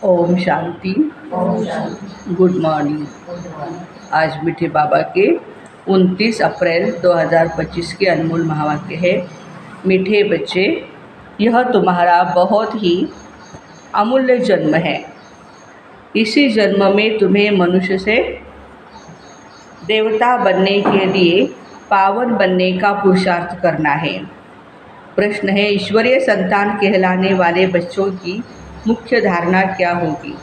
ओम शांति। ओम शांति। Good morning. Good morning. आज मीठे बाबा के 29 अप्रैल 2025 के अनमोल महावाक्य है। मीठे बच्चे, यह तुम्हारा बहुत ही अमूल्य जन्म है। इसी जन्म में तुम्हें मनुष्य से देवता बनने के लिए पावन बनने का पुरुषार्थ करना है। प्रश्न है, ईश्वरीय संतान कहलाने वाले बच्चों की मुख्य धारणा क्या होगी?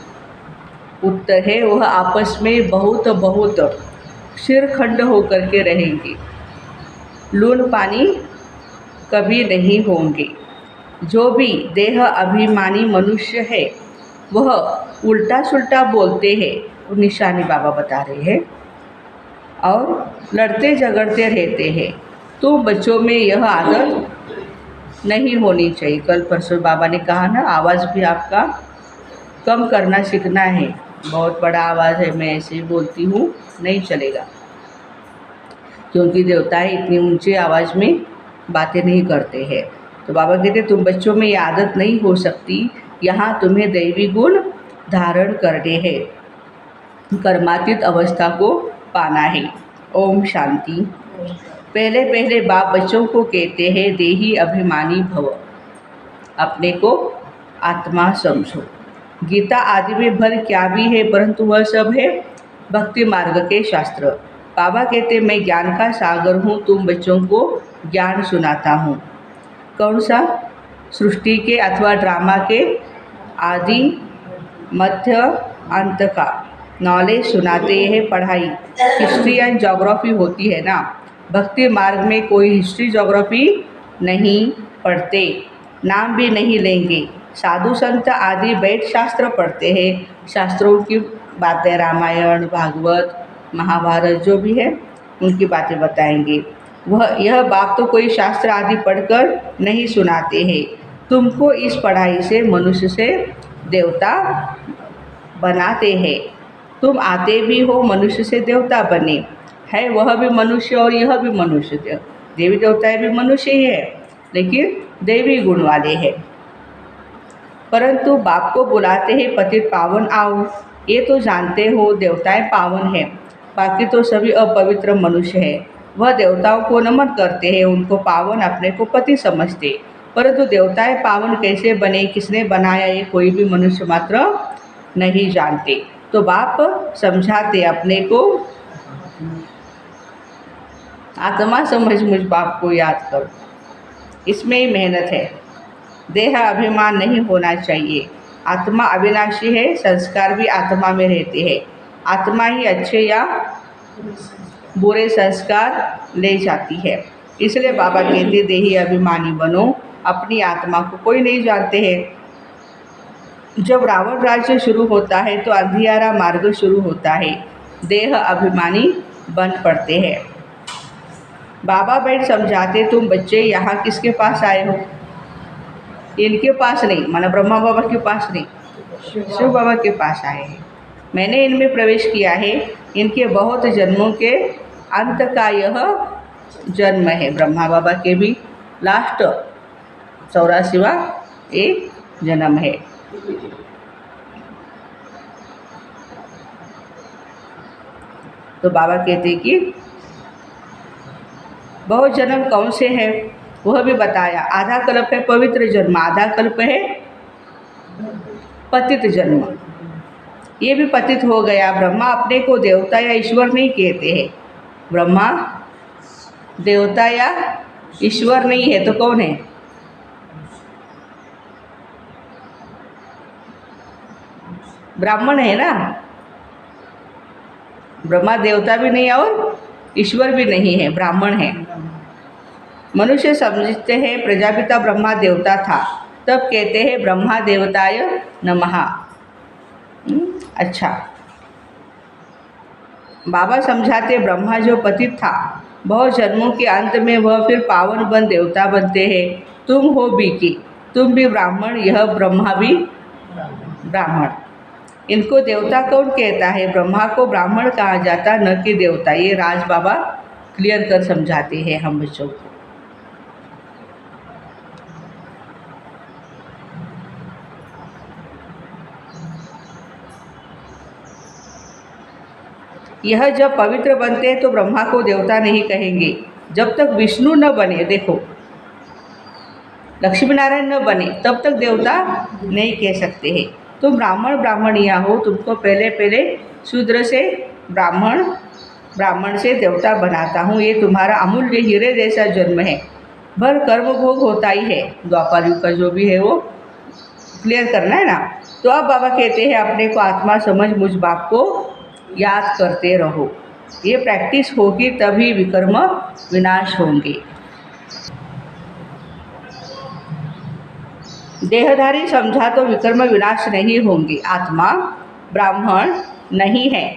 उत्तर है, वह आपस में बहुत शिरखंड होकर के रहेंगे, लून पानी कभी नहीं होंगे। जो भी देह अभिमानी मनुष्य है वह उल्टा सुल्टा बोलते हैं, वो निशानी बाबा बता रहे हैं, और लड़ते झगड़ते रहते हैं। तो बच्चों में यह आदत नहीं होनी चाहिए। कल परसों बाबा ने कहा ना, आवाज़ भी आपका कम करना सीखना है। बहुत बड़ा आवाज़ है, मैं ऐसे ही बोलती हूँ, नहीं चलेगा, क्योंकि देवताएं इतनी ऊंचे आवाज़ में बातें नहीं करते हैं। तो बाबा कहते तुम बच्चों में ये आदत नहीं हो सकती। यहाँ तुम्हें दैवी गुण धारण करने हैं, कर्मातीत अवस्था को पाना है। ओम शांति। पहले पहले बाप बच्चों को कहते हैं, देही अभिमानी भव, अपने को आत्मा समझो। गीता आदि में भर क्या भी है, परंतु वह सब है भक्ति मार्ग के शास्त्र। बाबा कहते मैं ज्ञान का सागर हूँ, तुम बच्चों को ज्ञान सुनाता हूँ। कौन सा? सृष्टि के अथवा ड्रामा के आदि मध्य अंत का नॉलेज सुनाते हैं। पढ़ाई हिस्ट्री एंड ज्योग्राफी होती है ना, भक्ति मार्ग में कोई हिस्ट्री ज्योग्राफी नहीं पढ़ते, नाम भी नहीं लेंगे। साधु संत आदि बैठ शास्त्र पढ़ते हैं, शास्त्रों की बातें, रामायण भागवत महाभारत जो भी है उनकी बातें बताएंगे। यह बाप तो कोई शास्त्र आदि पढ़कर नहीं सुनाते हैं। तुमको इस पढ़ाई से मनुष्य से देवता बनाते हैं। तुम आते भी हो मनुष्य से देवता बने, है वह भी मनुष्य और यह भी मनुष्य। देवी देवताएं भी मनुष्य ही है, लेकिन देवी गुण वाले हैं। परंतु बाप को बुलाते हैं, पतित पावन आओ। ये तो जानते हो देवताएं पावन हैं, बाकी तो सभी अपवित्र मनुष्य हैं। वह देवताओं को नमन करते हैं, उनको पावन अपने को पति समझते। परंतु देवताएं पावन कैसे बने, किसने बनाया, ये कोई भी मनुष्य मात्र नहीं जानते। तो बाप समझाते, अपने को आत्मा समझ मुझ बाप को याद करो। इसमें ही मेहनत है। देह अभिमान नहीं होना चाहिए। आत्मा अविनाशी है, संस्कार भी आत्मा में रहते हैं। आत्मा ही अच्छे या बुरे संस्कार ले जाती है। इसलिए बाबा कहते देही अभिमानी बनो, अपनी आत्मा को कोई नहीं जानते हैं। जब रावण राज्य शुरू होता है तो अंधियारा मार्ग शुरू होता है, देह अभिमानी बन पड़ते हैं। बाबा बैठ समझाते, तुम बच्चे यहाँ किसके पास आए हो? इनके पास नहीं, माना ब्रह्मा बाबा के पास नहीं, शिव बाबा के पास आए हैं। मैंने इनमें प्रवेश किया है। इनके बहुत जन्मों के अंत का यह जन्म है। ब्रह्मा बाबा के भी लास्ट 84वां एक जन्म है। तो बाबा कहते कि बहुत जन्म कौन से हैं वह भी बताया। आधा कल्प है पवित्र जन्म, आधा कल्प है पतित जन्म। ये भी पतित हो गया। ब्रह्मा अपने को देवता या ईश्वर नहीं कहते हैं। ब्रह्मा देवता या ईश्वर नहीं है तो कौन है? ब्राह्मण है ना। ब्रह्मा देवता भी नहीं और ईश्वर भी नहीं है, ब्राह्मण है। मनुष्य समझते हैं प्रजापिता ब्रह्मा देवता था, तब कहते हैं ब्रह्मा देवताय नमः। अच्छा, बाबा समझाते ब्रह्मा जो पतित था, बहुत जन्मों के अंत में वह फिर पावन बन देवता बनते हैं। तुम हो बीकी, तुम भी ब्राह्मण, यह ब्रह्मा भी ब्राह्मण। इनको देवता कौन कहता है? ब्रह्मा को ब्राह्मण कहा जाता, न कि देवता। ये राज बाबा क्लियर कर समझाते हैं हम बच्चों को। यह जब पवित्र बनते हैं तो ब्रह्मा को देवता नहीं कहेंगे। जब तक विष्णु न बने, देखो लक्ष्मी नारायण न बने तब तक देवता नहीं कह सकते हैं। तुम ब्राह्मण ब्राह्मणिया हो, तुमको पहले पहले शूद्र से ब्राह्मण, ब्राह्मण से देवता बनाता हूँ। ये तुम्हारा अमूल्य हीरे जैसा जन्म है। भर कर्म भोग होता ही है, द्वापर युग का जो भी है वो क्लियर करना है ना। तो अब बाबा कहते हैं अपने को आत्मा समझ मुझ बाप को याद करते रहो। ये प्रैक्टिस होगी तभी विकर्म विनाश होंगे। देहधारी समझा तो विकर्म विनाश नहीं होंगे। आत्मा ब्राह्मण नहीं है,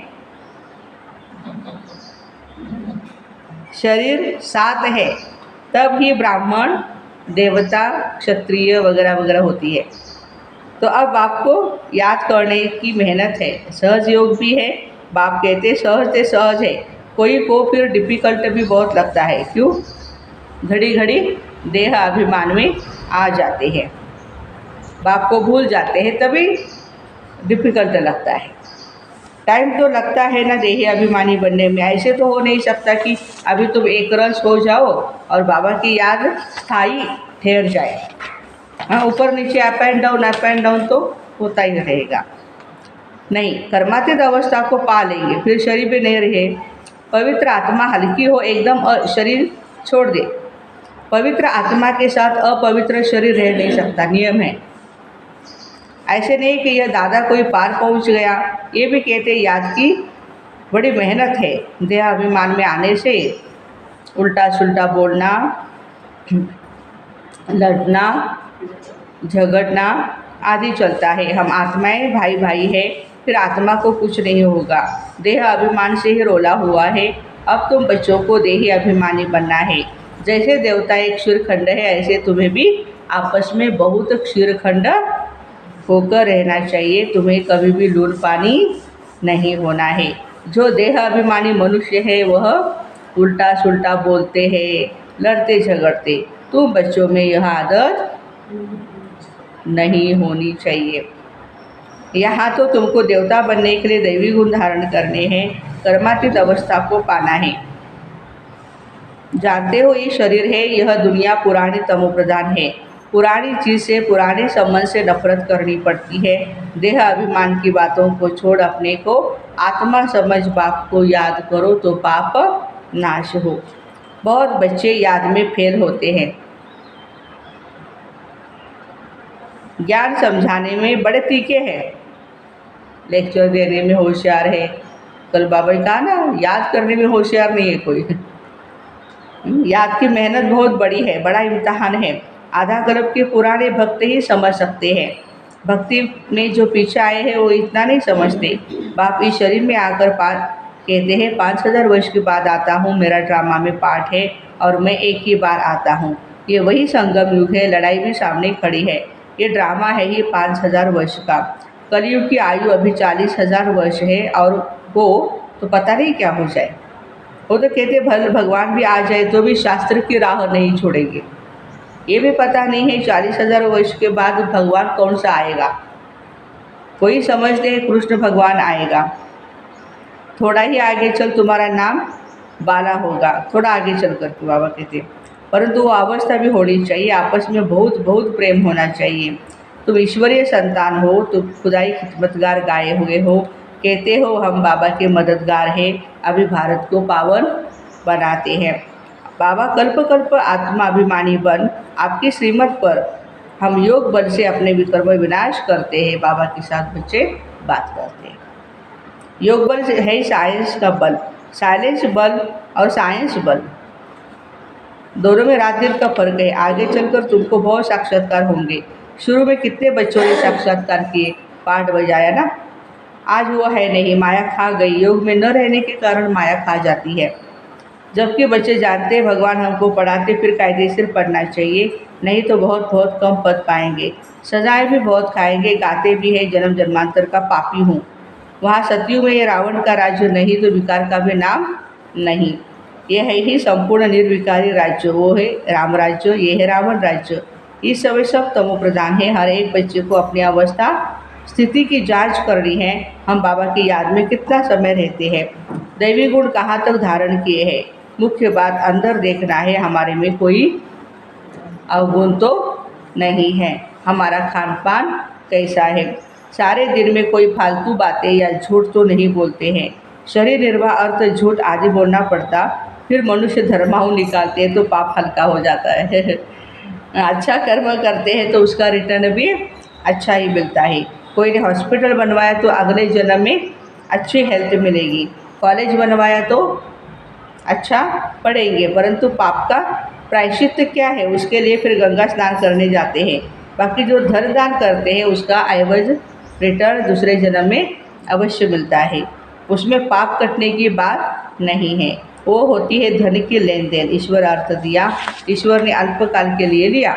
शरीर 7 है, तब ही ब्राह्मण देवता क्षत्रिय वगैरह वगैरह होती है। तो अब आपको याद करने की मेहनत है। सहज योग भी है, बाप कहते सहज से सहज है। कोई को फिर डिफ़िकल्ट भी बहुत लगता है। क्यों? घड़ी घड़ी देह अभिमान में आ जाते हैं, बाप को भूल जाते हैं, तभी डिफ़िकल्ट लगता है। टाइम तो लगता है ना देही अभिमानी बनने में। ऐसे तो हो नहीं सकता कि अभी तुम एक रस हो जाओ और बाबा की याद स्थायी ठहर जाए। हाँ, ऊपर नीचे अप एंड डाउन तो होता ही रहेगा। नहीं, कर्मातीत अवस्था को पा लेंगे, फिर शरीर भी नहीं रहे। पवित्र आत्मा हल्की हो एकदम, शरीर छोड़ दे। पवित्र आत्मा के साथ अपवित्र शरीर रह नहीं सकता, नियम है। ऐसे नहीं कि यह दादा कोई पार पहुंच गया। ये भी कहते याद की बड़ी मेहनत है। देह अभिमान में आने से उल्टा सुल्टा बोलना, लड़ना, झगड़ना आदि चलता है। हम आत्माएं भाई भाई है, फिर आत्मा को कुछ नहीं होगा। देह अभिमान से ही रोला हुआ है। अब तुम बच्चों को देही अभिमानी बनना है। जैसे देवता एक क्षीरखंड है, ऐसे तुम्हें भी आपस में बहुत क्षीरखंड होकर रहना चाहिए। तुम्हें कभी भी लून पानी नहीं होना है। जो देह अभिमानी मनुष्य है वह उल्टा सुल्टा बोलते हैं, लड़ते झगड़ते। तुम बच्चों में यह आदत नहीं होनी चाहिए। यहाँ तो तुमको देवता बनने के लिए दैवी गुण धारण करने हैं, कर्मातीत अवस्था को पाना है। जानते हो ये शरीर है, यह दुनिया पुरानी तमोप्रधान है। पुरानी चीज़ से, पुराने संबंध से नफरत करनी पड़ती है। देह अभिमान की बातों को छोड़ अपने को आत्मा समझ बाप को याद करो तो पाप नाश हो। बहुत बच्चे याद में फेल होते हैं, ज्ञान समझाने में बड़े तीखे हैं, लेक्चर देने में होशियार है। कल बाबा ने कहा ना, याद करने में होशियार नहीं है कोई। याद की मेहनत बहुत बड़ी है, बड़ा इम्तहान है। आधा कल्प के पुराने भक्त ही समझ सकते हैं। भक्ति में जो पीछे आए हैं वो इतना नहीं समझते। बाप इस शरीर में आकर कहते हैं 5000 वर्ष के बाद आता हूँ, मेरा ड्रामा में पार्ट है और मैं एक ही बार आता हूँ। ये वही संगम युग है, लड़ाई भी सामने खड़ी है। ये ड्रामा है ही 5000 वर्ष का। कलयुग की आयु अभी 40,000 वर्ष है और वो तो पता नहीं क्या हो जाए। वो तो कहते भगवान भी आ जाए तो भी शास्त्र की राह नहीं छोड़ेंगे। ये भी पता नहीं है 40,000 वर्ष के बाद भगवान कौन सा आएगा। कोई समझते हैं कृष्ण भगवान आएगा, थोड़ा ही आगे चल तुम्हारा नाम बाला होगा, थोड़ा आगे चल करके बाबा कहते हैं। परंतु वो अवस्था भी होनी चाहिए, आपस में बहुत बहुत प्रेम होना चाहिए। तुम ईश्वरीय संतान हो, तुम खुदाई खिदमतगार गाए हुए हो, कहते हो हम बाबा के मददगार हैं, अभी भारत को पावन बनाते हैं। बाबा कल्प कल्प आत्मा अभिमानी बन आपकी श्रीमत पर हम योग बल से अपने विकर्म विनाश करते हैं। बाबा के साथ बच्चे बात करते हैं। योग बल है साइंस का बल, साइलेंस बल और साइंस बल दोनों में रात दिन का फर्क है। आगे चलकर तुमको बहुत साक्षात्कार होंगे। शुरू में कितने बच्चों ने साक्षात्कार किए, पाठ बजाया ना, आज वो है नहीं, माया खा गई। योग में न रहने के कारण माया खा जाती है। जबकि बच्चे जानते हैं भगवान हमको पढ़ाते, फिर कायदेशीर पढ़ना चाहिए, नहीं तो बहुत बहुत कम पद पाएंगे, सजाएं भी बहुत खाएंगे। गाते भी है जन्म जन्मांतर का पापी हूँ। वहाँ सतयुग में ये रावण का राज्य नहीं तो विकार का भी नाम नहीं। ये है ही संपूर्ण निर्विकारी राज्य, वो है राम राज्य, ये है रावण राज्य। इस समय सब तमो प्रधान है। हर एक बच्चे को अपनी अवस्था स्थिति की जांच करनी है, हम बाबा की याद में कितना समय रहते हैं, दैवी गुण कहाँ तक धारण किए हैं। मुख्य बात अंदर देखना है, हमारे में कोई अवगुण तो नहीं है, हमारा खान पान कैसा है, सारे दिन में कोई फालतू बातें या झूठ तो नहीं बोलते हैं। शरीर निर्वाह अर्थ झूठ आदि बोलना पड़ता, फिर मनुष्य धर्माऊ निकालते हैं तो पाप हल्का हो जाता है। अच्छा कर्म करते हैं तो उसका रिटर्न भी अच्छा ही मिलता है। कोई ने हॉस्पिटल बनवाया तो अगले जन्म में अच्छी हेल्थ मिलेगी, कॉलेज बनवाया तो अच्छा पढ़ेंगे, परंतु पाप का प्रायश्चित क्या है, उसके लिए फिर गंगा स्नान करने जाते हैं। बाकी जो धन दान करते हैं उसका एवज रिटर्न दूसरे जन्म में अवश्य मिलता है, उसमें पाप कटने की बात नहीं है। वो होती है धन की लेन देन। ईश्वर अर्थ दिया, ईश्वर ने अल्पकाल के लिए लिया।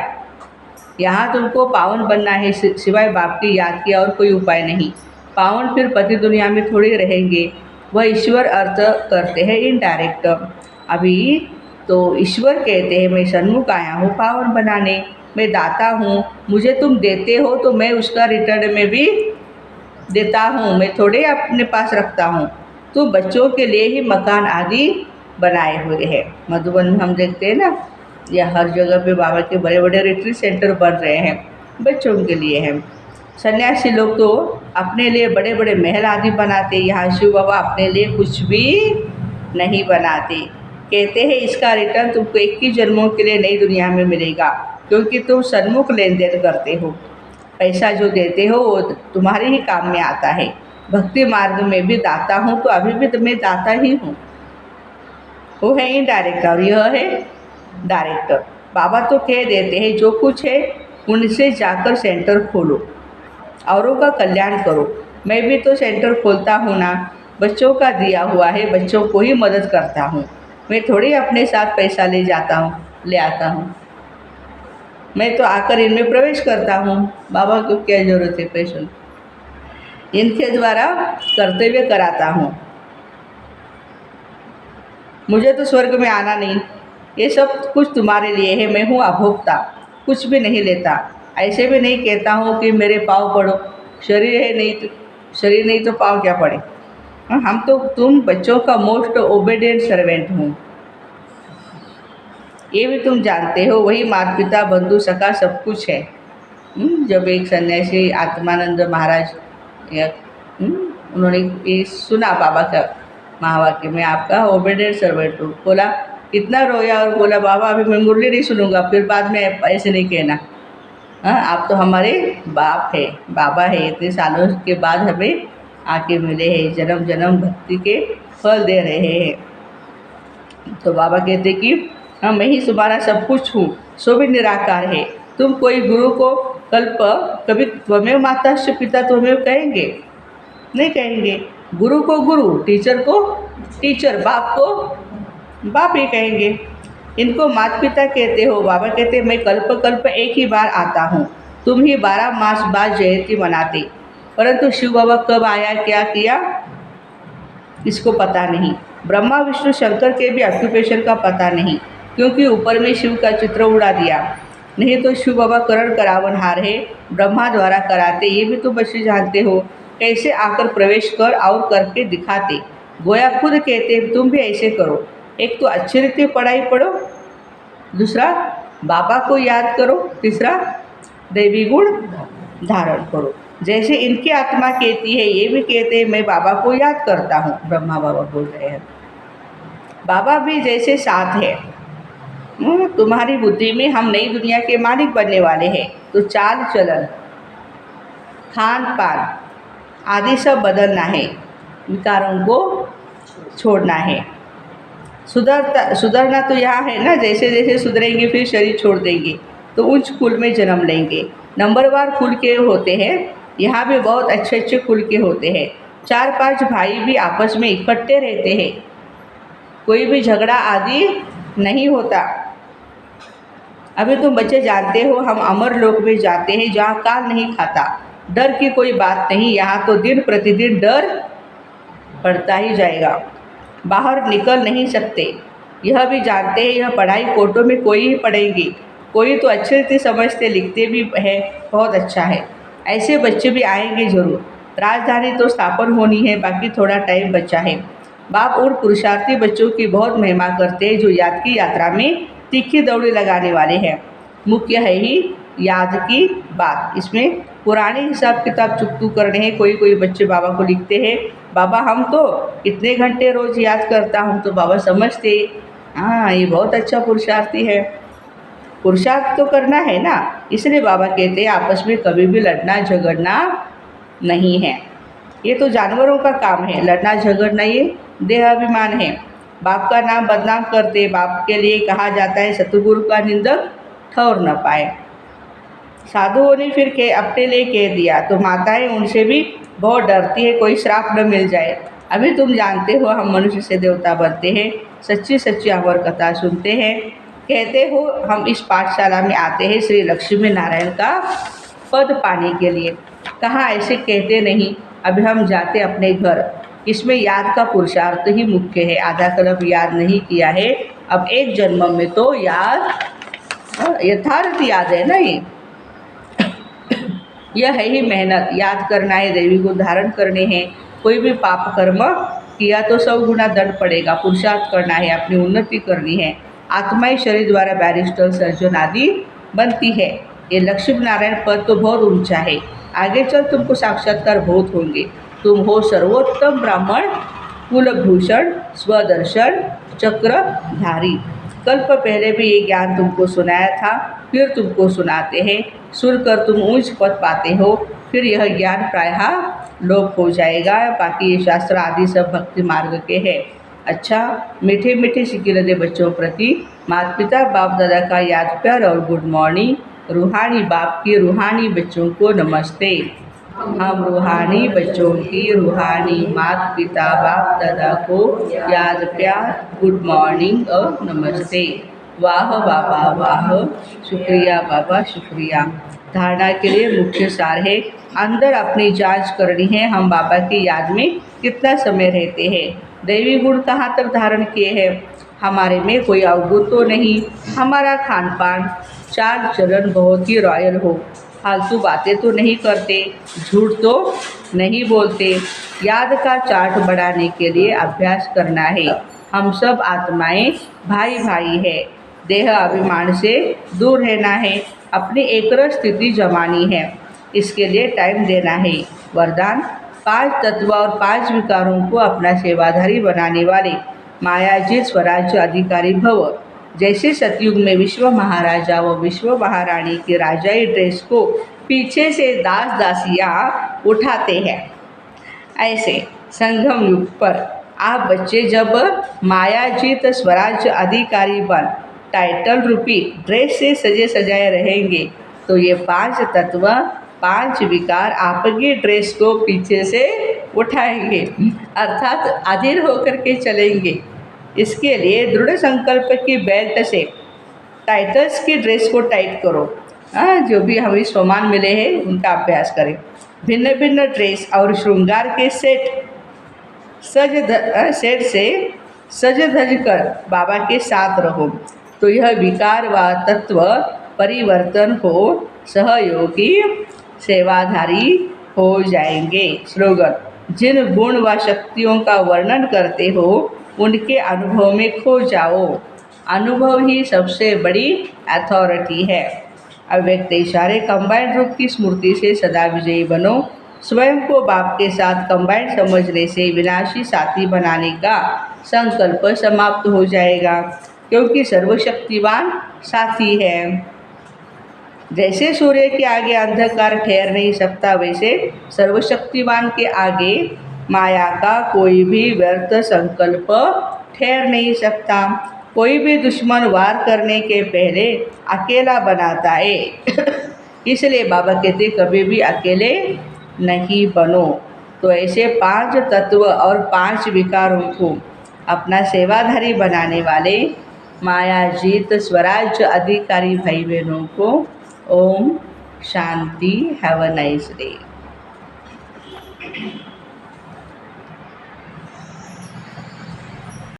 यहाँ तुमको पावन बनना है, सिवाय बाप की याद किया और कोई उपाय नहीं। पावन फिर पति दुनिया में थोड़ी रहेंगे, वह ईश्वर अर्थ करते हैं इनडायरेक्ट। अभी तो ईश्वर कहते हैं मैं सन्मुख आया हूँ पावन बनाने, मैं दाता हूँ, मुझे तुम देते हो तो मैं उसका रिटर्न में भी देता हूँ, मैं थोड़े अपने पास रखता हूँ। तो बच्चों के लिए ही मकान आदि बनाए हुए हैं। मधुबन में हम देखते हैं ना, या हर जगह पे बाबा के बड़े बड़े रिट्रीट सेंटर बन रहे हैं, बच्चों के लिए हैं। सन्यासी लोग तो अपने लिए बड़े बड़े महल आदि बनाते, यहाँ शिव बाबा अपने लिए कुछ भी नहीं बनाते। कहते हैं इसका रिटर्न तुमको 21 जन्मों के लिए नई दुनिया में मिलेगा, क्योंकि तुम सन्मुख लेन देन करते हो। पैसा जो देते हो वो तुम्हारे ही काम में आता है। भक्ति मार्ग में भी दाता हूँ तो अभी भी तो मैं दाता ही हूँ। वो है इनडायरेक्ट और यह है डायरेक्ट। बाबा तो कह देते हैं जो कुछ है उनसे जाकर सेंटर खोलो, औरों का कल्याण करो। मैं भी तो सेंटर खोलता हूँ ना, बच्चों का दिया हुआ है, बच्चों को ही मदद करता हूँ। मैं थोड़ी अपने साथ पैसा ले आता हूँ। मैं तो आकर इनमें प्रवेश करता हूँ। बाबा को क्या ज़रूरत है पैसों की? इनके द्वारा कर्तव्य कराता हूँ। मुझे तो स्वर्ग में आना नहीं, ये सब कुछ तुम्हारे लिए है। मैं हूँ अभोक्ता, कुछ भी नहीं लेता। ऐसे भी नहीं कहता हूँ कि मेरे पाँव पड़ो, शरीर है शरीर नहीं तो पाँव क्या पड़े। हम तो तुम बच्चों का मोस्ट ओबेडिएंट सर्वेंट हूँ, ये भी तुम जानते हो। वही माता पिता बंधु सखा सब कुछ है। जब एक सन्यासी आत्मानंद महाराज उन्होंने ये सुना बाबा का महावाक्य, मैं आपका ओबेडिएंट सर्वेंट हूँ, बोला इतना रोया और बोला बाबा अभी मैं मुरली नहीं सुनूंगा, फिर बाद में ऐसे नहीं कहना। हाँ, आप तो हमारे बाप है, बाबा है, इतने सालों के बाद हमें आके मिले हैं, जन्म जन्म भक्ति के फल दे रहे हैं। तो बाबा कहते कि हाँ मैं ही तुम्हारा सब कुछ हूँ, सो भी निराकार है। तुम कोई गुरु को कभी त्वमेव माताश्च पिता त्वमेव कहेंगे? नहीं कहेंगे। गुरु को गुरु, टीचर को टीचर, बाप को बाप ही कहेंगे। इनको माता पिता कहते हो। बाबा कहते मैं कल्प कल्प एक ही बार आता हूँ, तुम ही 12 मास बाद जयंती मनाते, परंतु शिव बाबा कब आया क्या किया इसको पता नहीं। ब्रह्मा विष्णु शंकर के भी ऑक्यूपेशन का पता नहीं, क्योंकि ऊपर में शिव का चित्र उड़ा दिया। नहीं तो शिव बाबा करण करावनहार है, ब्रह्मा द्वारा कराते, ये भी तो बच्चे जानते हो। कैसे आकर प्रवेश कर और करके दिखाते, गोया खुद कहते तुम भी ऐसे करो। एक तो अच्छी रीति पढ़ाई पढ़ो, दूसरा बाबा को याद करो, तीसरा दैवी गुण धारण करो। जैसे इनकी आत्मा कहती है, ये भी कहते हैं मैं बाबा को याद करता हूँ। ब्रह्मा बाबा बोल रहे हैं, बाबा भी जैसे साथ है। तुम्हारी बुद्धि में हम नई दुनिया के मालिक बनने वाले हैं, तो चाल चलन खान पान आदि सब बदलना है, विकारों को छोड़ना है। सुधरना तो यहाँ है ना, जैसे जैसे सुधरेंगे फिर शरीर छोड़ देंगे तो उच्च कुल में जन्म लेंगे। नंबरवार कुल के होते हैं, यहाँ भी बहुत अच्छे अच्छे कुल के होते हैं। 4-5 भाई भी आपस में इकट्ठे रहते हैं, कोई भी झगड़ा आदि नहीं होता। अभी तुम बच्चे जानते हो हम अमर लोक में जाते हैं जहाँ काल नहीं खाता, डर की कोई बात नहीं। यहाँ तो दिन प्रतिदिन डर पड़ता ही जाएगा, बाहर निकल नहीं सकते। यह भी जानते हैं यह पढ़ाई कोटों में कोई ही पढ़ेंगे, कोई तो अच्छे से समझते लिखते भी है, बहुत अच्छा है। ऐसे बच्चे भी आएंगे जरूर। राजधानी तो स्थापन होनी है, बाकी थोड़ा टाइम बचा है। बाप उन पुरुषार्थी बच्चों की बहुत महिमा करते हैं जो याद की यात्रा में तीखी दौड़ी लगाने वाले हैं। मुख्य है ही याद की बात। इसमें पुराने हिसाब किताब चुकतू करने हैं। कोई कोई बच्चे बाबा को लिखते हैं, बाबा हम तो इतने घंटे रोज याद करता हूँ। तो बाबा समझते, हाँ ये बहुत अच्छा पुरुषार्थी है। पुरुषार्थ तो करना है ना, इसलिए बाबा कहते हैं आपस में कभी भी लड़ना झगड़ना नहीं है। ये तो जानवरों का काम है, लड़ना झगड़ना ये देहाभिमान है। बाप का नाम बदनाम करते, बाप के लिए कहा जाता है सतगुरु का निंदक ठहर न पाए। साधुओं ने फिर के अपने लिए कह दिया तो माताएं उनसे भी बहुत डरती है, कोई श्राप न मिल जाए। अभी तुम जानते हो हम मनुष्य से देवता बनते हैं, सच्ची सच्ची अमर कथा सुनते हैं। कहते हो हम इस पाठशाला में आते हैं श्री लक्ष्मी नारायण का पद पाने के लिए। कहाँ ऐसे कहते नहीं। अभी हम जाते अपने घर। इसमें याद का पुरुषार्थ ही मुख्य है। आधा कल्प याद नहीं किया है, अब एक जन्म में तो याद यथार्थ याद है ना। ये यह है ही मेहनत। याद करना है, देवी को धारण करने हैं। कोई भी पाप कर्म किया तो 100 गुना दंड पड़ेगा। पुरुषार्थ करना है, अपनी उन्नति करनी है। आत्माई शरीर द्वारा बैरिस्टर सर्जन आदि बनती है। ये लक्ष्मी नारायण पद तो बहुत ऊंचा है। आगे चल तुमको साक्षात्कार बहुत होंगे। तुम हो सर्वोत्तम ब्राह्मण, कुलभूषण, स्वदर्शन, चक्रधारी। कल्प पहले भी ये ज्ञान तुमको सुनाया था, फिर तुमको सुनाते हैं। सुनकर तुम ऊंच पद पाते हो, फिर यह ज्ञान प्रायः लोप हो जाएगा। बाकी ये शास्त्र आदि सब भक्ति मार्ग के हैं। अच्छा, मीठे मीठे सिकिलदे बच्चों प्रति माता पिता बाप दादा का याद प्यार और गुड मॉर्निंग। रूहानी बाप की रूहानी बच्चों को नमस्ते। हम रूहानी बच्चों की रूहानी माता पिता बाप दादा को याद प्यार, गुड मॉर्निंग और नमस्ते। वाह बाबा वाह, शुक्रिया बाबा शुक्रिया। धारणा के लिए मुख्य सार है, अंदर अपनी जांच करनी है। हम बाबा की याद में कितना समय रहते हैं, दैवी गुण कहाँ तक धारण किए हैं, हमारे में कोई अवगुण तो नहीं। हमारा खान पान चाल चलन बहुत ही रॉयल हो, फालतू बातें तो नहीं करते, झूठ तो नहीं बोलते। याद का चार्ट बढ़ाने के लिए अभ्यास करना है। हम सब आत्माएं भाई भाई है। देह अभिमान से दूर रहना है, अपनी एकरस स्थिति जमानी है। इसके लिए टाइम देना है। वरदान 5 तत्व और 5 विकारों को अपना सेवाधारी बनाने वाले मायाजीत स्वराज्य अधिकारी भव। जैसे सतयुग में विश्व महाराजा व विश्व महारानी की राजाई ड्रेस को पीछे से दास दासियाँ उठाते हैं, ऐसे संगम युग पर आप बच्चे जब मायाजीत स्वराज्य अधिकारी बन टाइटल रूपी ड्रेस से सजे सजाए रहेंगे तो ये 5 तत्व 5 विकार आपकी ड्रेस को पीछे से उठाएंगे, अर्थात अधीर होकर के चलेंगे। इसके लिए दृढ़ संकल्प की बेल्ट से टाइटल्स की ड्रेस को टाइट करो। जो भी हमें सम्मान मिले हैं उनका अभ्यास करें। भिन्न भिन्न ड्रेस और श्रृंगार के सेट से सज धज कर बाबा के साथ रहो तो यह विकार व तत्व परिवर्तन हो सहयोगी सेवाधारी हो जाएंगे। स्लोगन, जिन गुण व शक्तियों का वर्णन करते हो उनके अनुभव में खो जाओ। अनुभव ही सबसे बड़ी अथॉरिटी है। अव्यक्त इशारे कंबाइंड रूप की स्मृति से सदा विजयी बनो। स्वयं को बाप के साथ कंबाइंड समझने से विनाशी साथी बनाने का संकल्प समाप्त हो जाएगा, क्योंकि सर्वशक्तिवान साथी है। जैसे सूर्य के आगे अंधकार ठहर नहीं सकता, वैसे सर्वशक्तिवान के आगे माया का कोई भी व्यर्थ संकल्प ठहर नहीं सकता। कोई भी दुश्मन वार करने के पहले अकेला बनाता है। इसलिए बाबा कहते कभी भी अकेले नहीं बनो। तो ऐसे 5 तत्व और 5 विकारों को अपना सेवाधारी बनाने वाले मायाजीत स्वराज्य अधिकारी भाई बहनों को ओम शांति। Have a nice day.